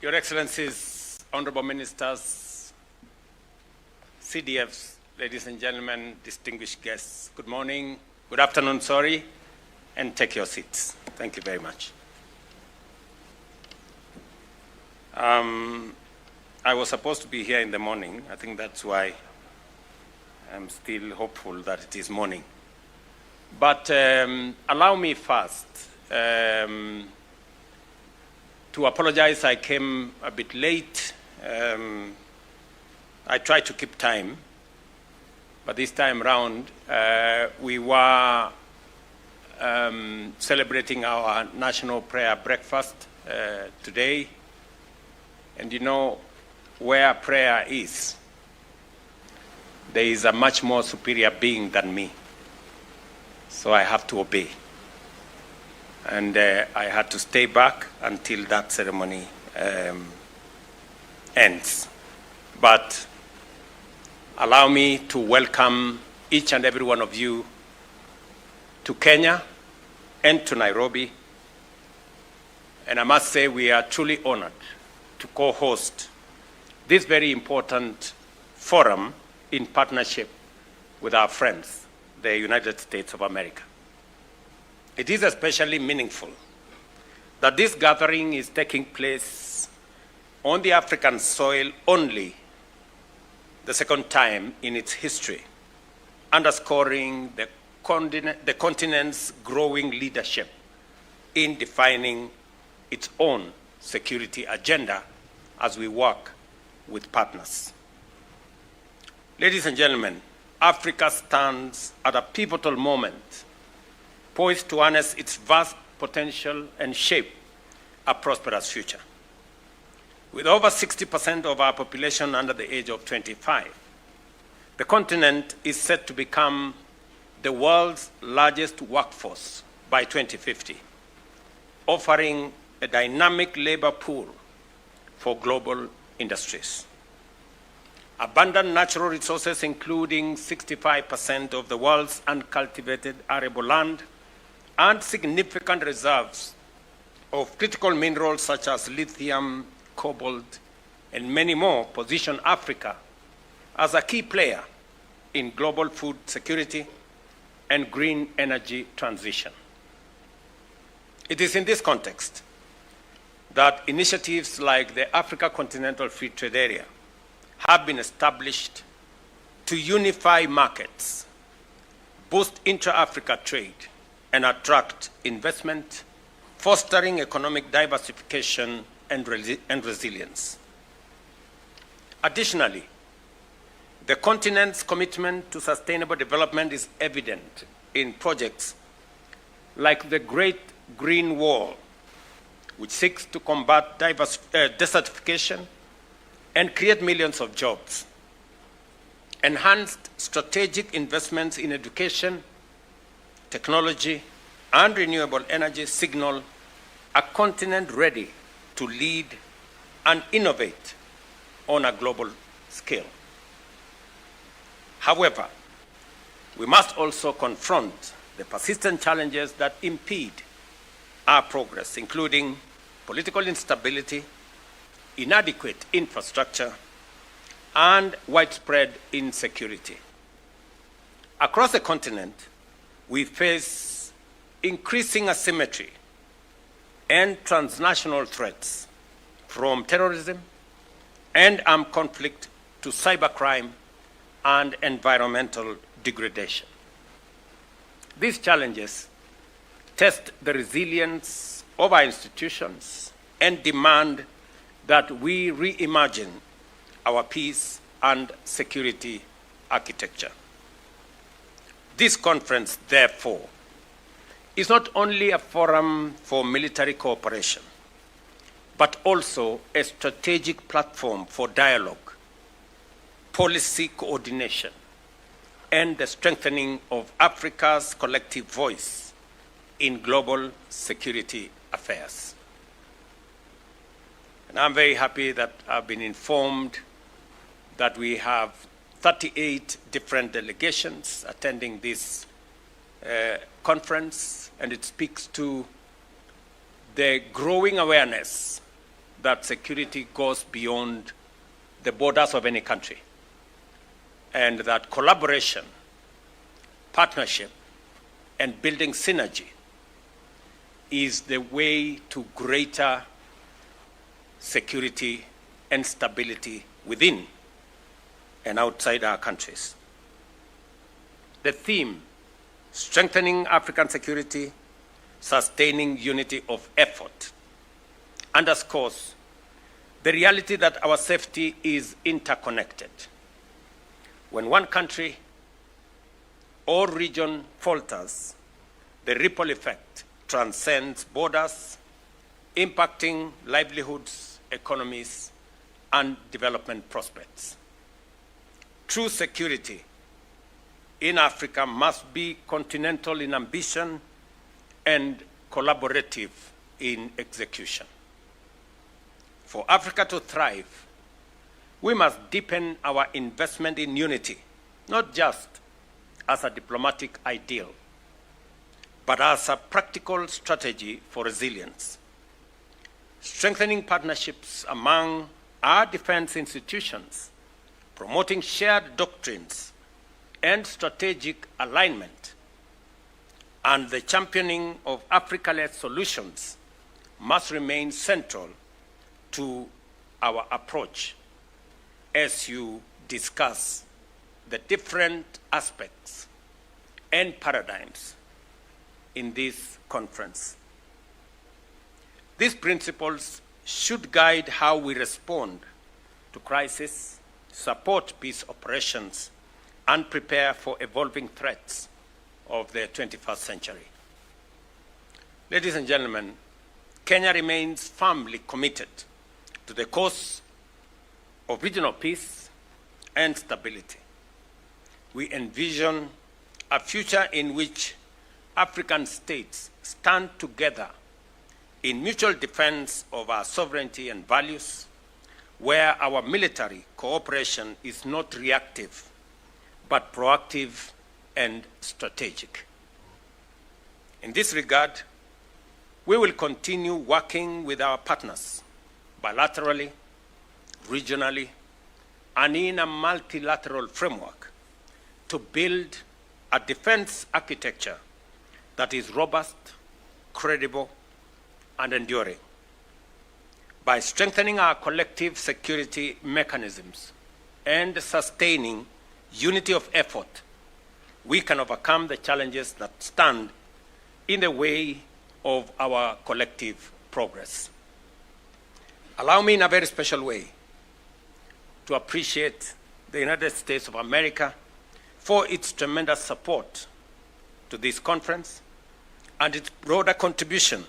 Your Excellencies, Honorable Ministers, CDFs, ladies and gentlemen, distinguished guests, good morning, good afternoon, and take your seats. Thank you very much. I was supposed to be here in the morning. I think that's why I'm still hopeful that it is morning. But allow me first to apologize. I came a bit late. I tried to keep time, but this time round we were celebrating our national prayer breakfast today. And you know, where prayer is, there is a much more superior being than me. So I have to obey. And I had to stay back until that ceremony ends. But allow me to welcome each and every one of you to Kenya and to Nairobi. And I must say we are truly honored to co-host this very important forum in partnership with our friends, the United States of America. It is especially meaningful that this gathering is taking place on the African soil only the second time in its history, underscoring the continent's growing leadership in defining its own security agenda as we work with partners. Ladies and gentlemen, Africa stands at a pivotal moment, poised to harness its vast potential and shape a prosperous future. With over 60% of our population under the age of 25, the continent is set to become the world's largest workforce by 2050, offering a dynamic labor pool for global industries. Abundant natural resources, including 65% of the world's uncultivated arable land, and significant reserves of critical minerals such as lithium, cobalt, and many more, position Africa as a key player in global food security and green energy transition. It is in this context that initiatives like the Africa Continental Free Trade Area have been established to unify markets, boost intra-Africa trade, and attract investment, fostering economic diversification and resilience. Additionally, the continent's commitment to sustainable development is evident in projects like the Great Green Wall, which seeks to combat desertification and create millions of jobs. Enhanced strategic investments in education, technology, and renewable energy signal a continent ready to lead and innovate on a global scale. However, we must also confront the persistent challenges that impede our progress, including political instability, inadequate infrastructure, and widespread insecurity. Across the continent, we face increasing asymmetry and transnational threats, from terrorism and armed conflict to cybercrime and environmental degradation. These challenges test the resilience of our institutions and demand that we reimagine our peace and security architecture. This conference, therefore, is not only a forum for military cooperation, but also a strategic platform for dialogue, policy coordination, and the strengthening of Africa's collective voice in global security affairs. And I'm very happy that I've been informed that we have 38 different delegations attending this conference, and it speaks to the growing awareness that security goes beyond the borders of any country, and that collaboration, partnership, and building synergy is the way to greater security and stability within and outside our countries. The theme, strengthening African security, sustaining unity of effort, underscores the reality that our safety is interconnected. When one country or region falters, the ripple effect transcends borders, impacting livelihoods, economies, and development prospects. True security in Africa must be continental in ambition and collaborative in execution. For Africa to thrive, we must deepen our investment in unity, not just as a diplomatic ideal, but as a practical strategy for resilience. Strengthening partnerships among our defense institutions, promoting shared doctrines and strategic alignment, and the championing of Africa-led solutions must remain central to our approach as you discuss the different aspects and paradigms in this conference. These principles should guide how we respond to crisis, support peace operations, and prepare for evolving threats of the 21st century. Ladies and gentlemen, Kenya remains firmly committed to the cause of regional peace and stability. We envision a future in which African states stand together in mutual defense of our sovereignty and values, where our military cooperation is not reactive, but proactive and strategic. In this regard, we will continue working with our partners bilaterally, regionally, and in a multilateral framework to build a defense architecture that is robust, credible, and enduring. By strengthening our collective security mechanisms and sustaining unity of effort, we can overcome the challenges that stand in the way of our collective progress. Allow me in a very special way to appreciate the United States of America for its tremendous support to this conference and its broader contribution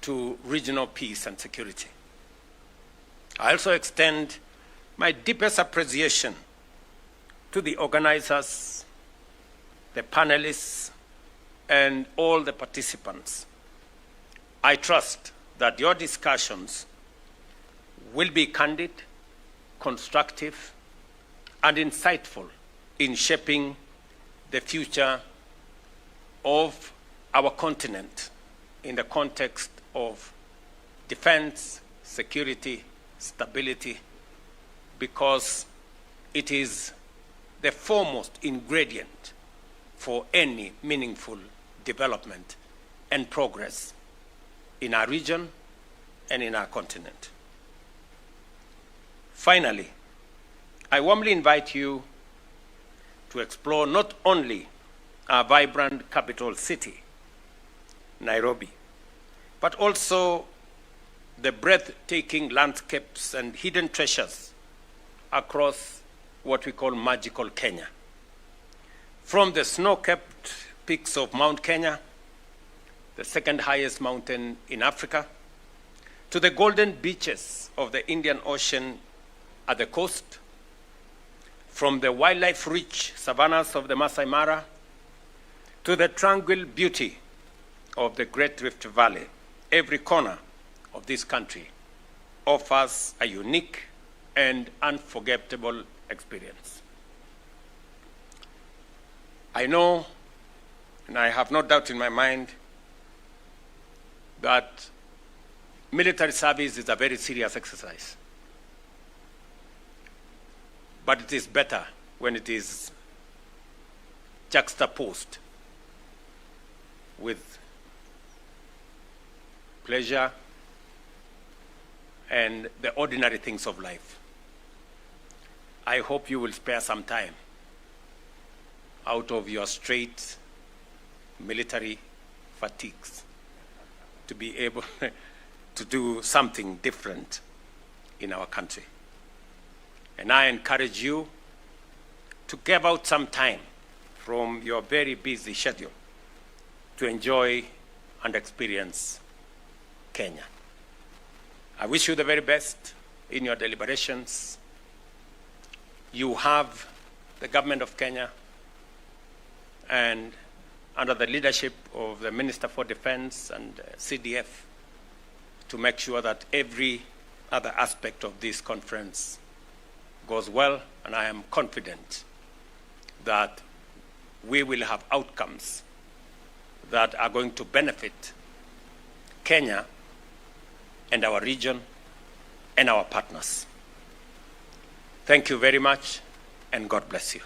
to regional peace and security. I also extend my deepest appreciation to the organizers, the panelists, and all the participants. I trust that your discussions will be candid, constructive, and insightful in shaping the future of our continent in the context of defense, security, stability, because it is the foremost ingredient for any meaningful development and progress in our region and in our continent. Finally, I warmly invite you to explore not only our vibrant capital city, Nairobi, but also the breathtaking landscapes and hidden treasures across what we call magical Kenya. From the snow-capped peaks of Mount Kenya, the second highest mountain in Africa, to the golden beaches of the Indian Ocean at the coast, from the wildlife-rich savannas of the Masai Mara to the tranquil beauty of the Great Rift Valley, every corner of this country offers a unique and unforgettable experience. I know, and I have no doubt in my mind, that military service is a very serious exercise. But it is better when it is juxtaposed with pleasure and the ordinary things of life. I hope you will spare some time out of your straight military fatigues to be able to do something different in our country. And I encourage you to give out some time from your very busy schedule to enjoy and experience Kenya. I wish you the very best in your deliberations. You have the government of Kenya and under the leadership of the Minister for Defense and CDF to make sure that every other aspect of this conference goes well, and I am confident that we will have outcomes that are going to benefit Kenya and our region and our partners. Thank you very much, and God bless you.